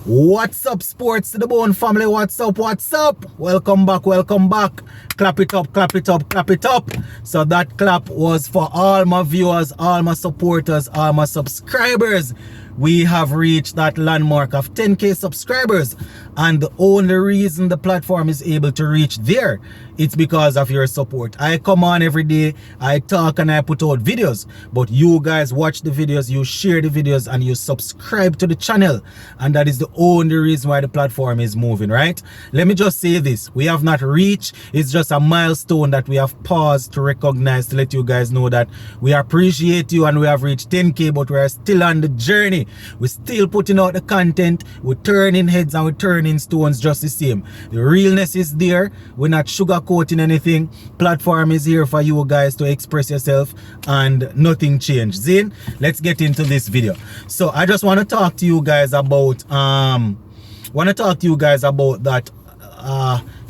What's up, sports to the bone family? What's up? Welcome back. Clap it up, clap it up, clap it up. So that clap was for all my viewers, all my supporters, all my subscribers. We have reached that landmark of 10k subscribers, and the only reason the platform is able to reach there, it's because of your support. I come on every day, I talk and I put out videos, but you guys watch the videos, you share the videos, and you subscribe to the channel, and that is the only reason why the platform is moving, right? Let me just say this: we have not reached, it's just a milestone that we have paused to recognize, to let you guys know that we appreciate you and we have reached 10k, but we are still on the journey. We're still putting out the content, we're turning heads and we're turning stones just the same. The realness is there, we're not sugarcoating anything. Platform is here for you guys to express yourself and nothing changed. Zane, let's get into this video. So I just want to talk to you guys about that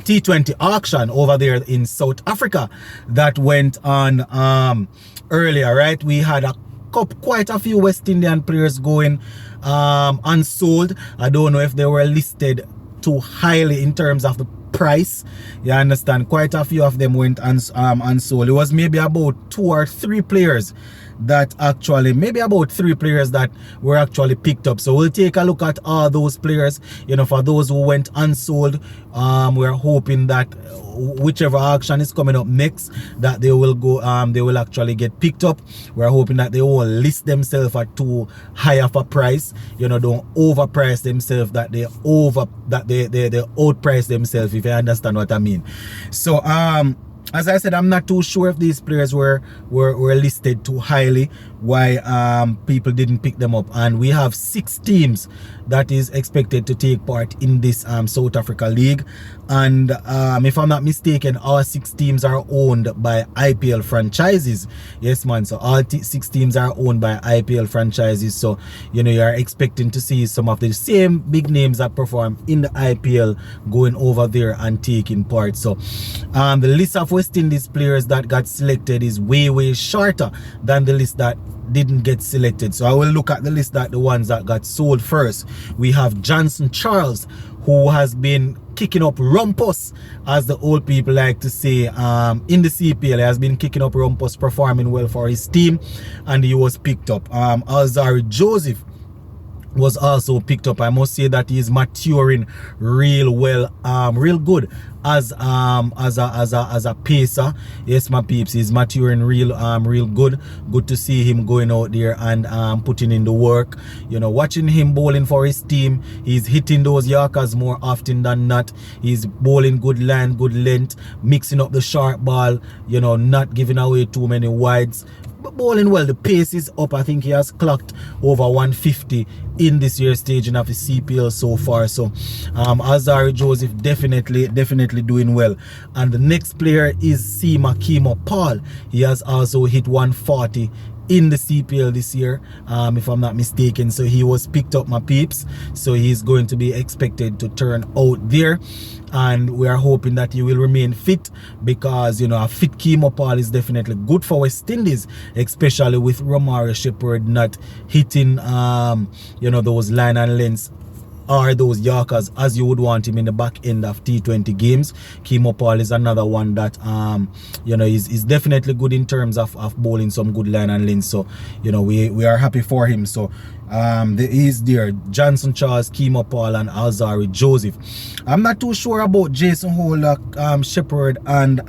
T20 auction over there in South Africa that went on earlier, right? We had quite a few West Indian players going unsold. I don't know if they were listed too highly in terms of the price. You understand? Quite a few of them went unsold. It was maybe about 2 or 3 players that were actually picked up. So we'll take a look at all those players. You know, for those who went unsold, we're hoping that whichever auction is coming up next, that they will go they will actually get picked up. We're hoping that they won't list themselves at too high of a price. You know, don't overprice themselves, that they outprice themselves, if you understand what I mean. So as I said, I'm not too sure if these players were listed too highly, why people didn't pick them up. And we have 6 teams that is expected to take part in this South Africa League. And if I'm not mistaken, all 6 teams are owned by IPL franchises. Yes, man. So all 6 teams are owned by IPL franchises. So, you know, you are expecting to see some of the same big names that perform in the IPL going over there and taking part. So the list of West Indies players that got selected is way shorter than the list that didn't get selected. So I will look at the list, that the ones that got sold first. We have Johnson Charles, who has been kicking up rumpus, as the old people like to say, in the CPL. He has been kicking up rumpus, performing well for his team, and he was picked up. Alzarri Joseph was also picked up. I must say that he is maturing real well, real good as a pacer. Yes, my peeps, he's maturing real good. Good to see him going out there and putting in the work. You know, watching him bowling for his team, he's hitting those Yorkers more often than not. He's bowling good line, good length, mixing up the short ball, you know, not giving away too many wides, but bowling well. The pace is up. I think he has clocked over 150 in this year's staging of the CPL so far. So Alzarri Joseph definitely doing well. And the next player is Makima Paul. He has also hit 140 in the CPL this year, if I'm not mistaken. So he was picked up, my peeps. So he's going to be expected to turn out there, and we are hoping that he will remain fit, because, you know, a fit Makima Paul is definitely good for West Indies, especially with Romario Shepherd not hitting you know, those line and lengths or those Yorkers as you would want him in the back end of T20 games. Makima Paul is another one that you know, is definitely good in terms of bowling some good line and length. So, you know, we are happy for him. So he's there: Johnson Charles, Makima Paul, and Alzarri Joseph. I'm not too sure about Jason Holder, Shepherd, and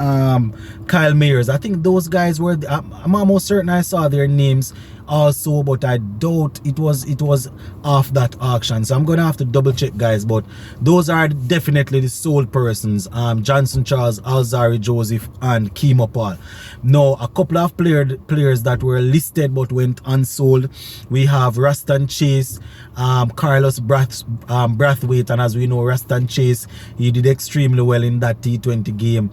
Kyle Mayers. I think those guys were, I'm almost certain I saw their names also, but I doubt it was off that auction. So I'm gonna have to double check, guys, but those are definitely the sold persons: Johnson Charles, Alzarri Joseph, and Makima Paul. Now, a couple of players that were listed but went unsold. We have Rastan Chase, Carlos Brathwaite, and as we know, Rastan Chase, he did extremely well in that T20 game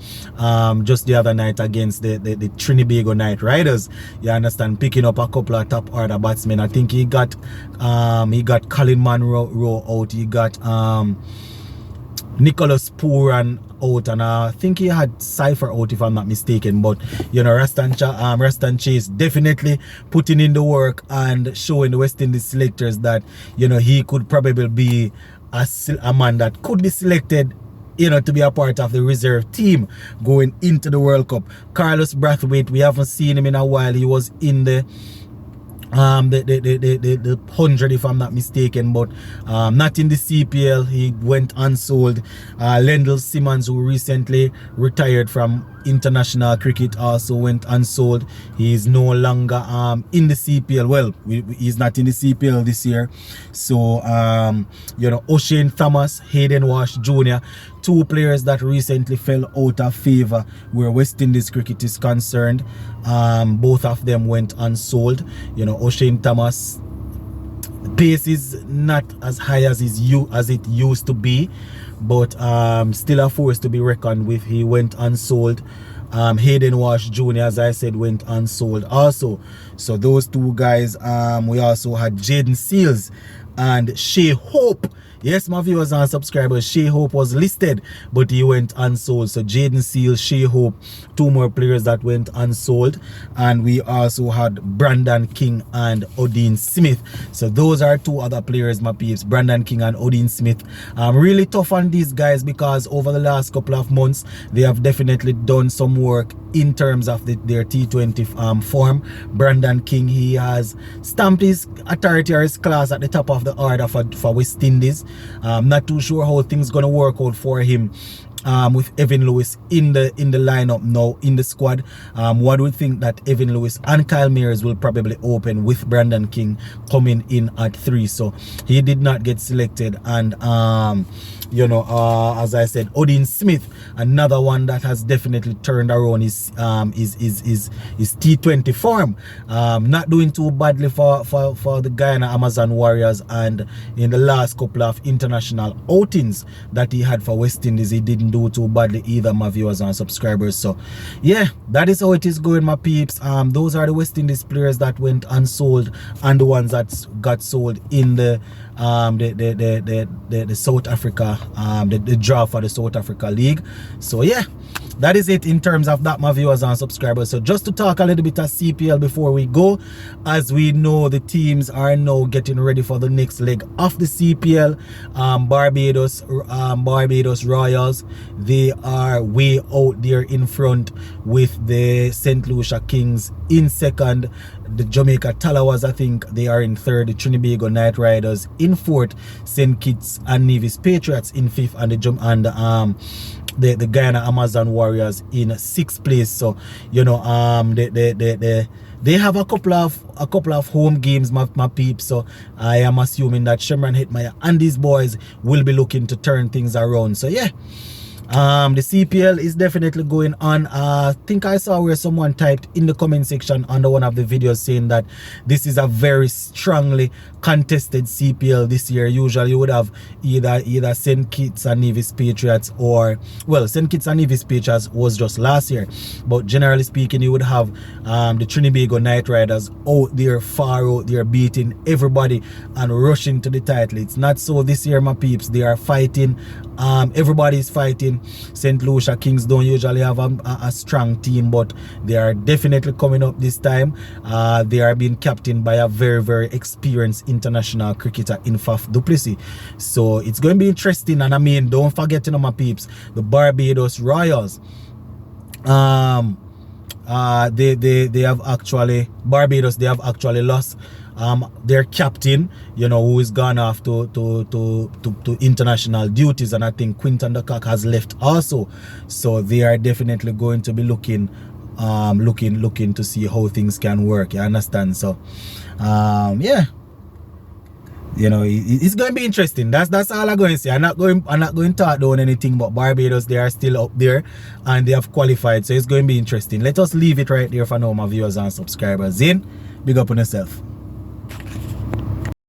just the other night against the Trinbago Knight Riders. You understand, picking up a couple of top order batsmen. I think he got Colin Munro out, he got Nicholas Pooran out, and I think he had Cypher out, if I'm not mistaken. But you know, Rastan Chase definitely putting in the work and showing the West Indies selectors that, you know, he could probably be a man that could be selected, you know, to be a part of the reserve team going into the World Cup. Carlos Brathwaite, we haven't seen him in a while. He was in the 100, if I'm not mistaken, but not in the CPL. He went unsold. Lindell Simmons, who recently retired from international cricket, also went unsold. He is no longer in the CPL. Well, he's not in the CPL this year. So you know, O'Shane Thomas, Hayden Wash Jr., two players that recently fell out of favor where West Indies cricket is concerned. Both of them went unsold. You know, O'Shane Thomas, the pace is not as high as it used to be, but still a force to be reckoned with. He went unsold. Hayden Wash Jr., as I said, went unsold also. So those two guys. We also had Jaden Seals and Shea Hope. Yes, my viewers and subscribers, Shea Hope was listed, but he went unsold. So Jaden Seals, Shea Hope, two more players that went unsold. And we also had Brandon King and Odin Smith. So those are two other players, my peeps, Brandon King and Odin Smith. Really tough on these guys because over the last couple of months, they have definitely done some work in terms of their T20 form. Brandon King, he has stamped his authority or his class at the top of the order for West Indies. Not too sure how things gonna work out for him with Evan Lewis in the lineup now, in the squad. One would think that Evan Lewis and Kyle Mears will probably open with Brandon King coming in at 3. So he did not get selected. And you know, as I said, Odin Smith, another one that has definitely turned around his T20 form. Not doing too badly for the Guyana Amazon Warriors, and in the last couple of international outings that he had for West Indies, he didn't do too badly either, my viewers and subscribers. So yeah, that is how it is going, my peeps. Those are the West Indies players that went unsold and the ones that got sold in the South Africa, the draw for the South Africa League. So yeah, that is it in terms of that, my viewers and subscribers. So just to talk a little bit of CPL before we go, as we know, the teams are now getting ready for the next leg of the CPL. Barbados Royals, they are way out there in front with the St. Lucia Kings in second. The Jamaica Talawas, I think they are in third. The Trinbago Knight Riders in fourth. St. Kitts and Nevis Patriots in fifth, and the Guyana Amazon Warriors in sixth place. So you know, they have a couple of home games, my peeps. So I am assuming that Shemran Hetmeyer and these boys will be looking to turn things around. So yeah, the CPL is definitely going on. I think I saw where someone typed in the comment section under one of the videos saying that this is a very strongly contested CPL this year. Usually you would have either St. Kitts and Nevis Patriots, or well, St. Kitts and Nevis Patriots was just last year, but generally speaking you would have the Trinbago Knight Riders out there, far out there, beating everybody and rushing to the title. It's not so this year, my peeps. They are fighting. Everybody is fighting. St. Lucia Kings don't usually have a strong team, but they are definitely coming up this time. They are being captained by a very, very experienced international cricketer in Faf du Plessis. So it's going to be interesting. And I mean, don't forget, you know, my peeps, the Barbados Royals, they have actually lost their captain, you know, who is gone off to international duties, and I think Quinton de Kock has left also. So they are definitely going to be looking to see how things can work, you understand? So yeah, you know, it's going to be interesting. That's all I'm going to say. I'm not going to talk down anything, but Barbados, they are still up there and they have qualified, so it's going to be interesting. Let us leave it right there for now, my viewers and subscribers. Big up on yourself.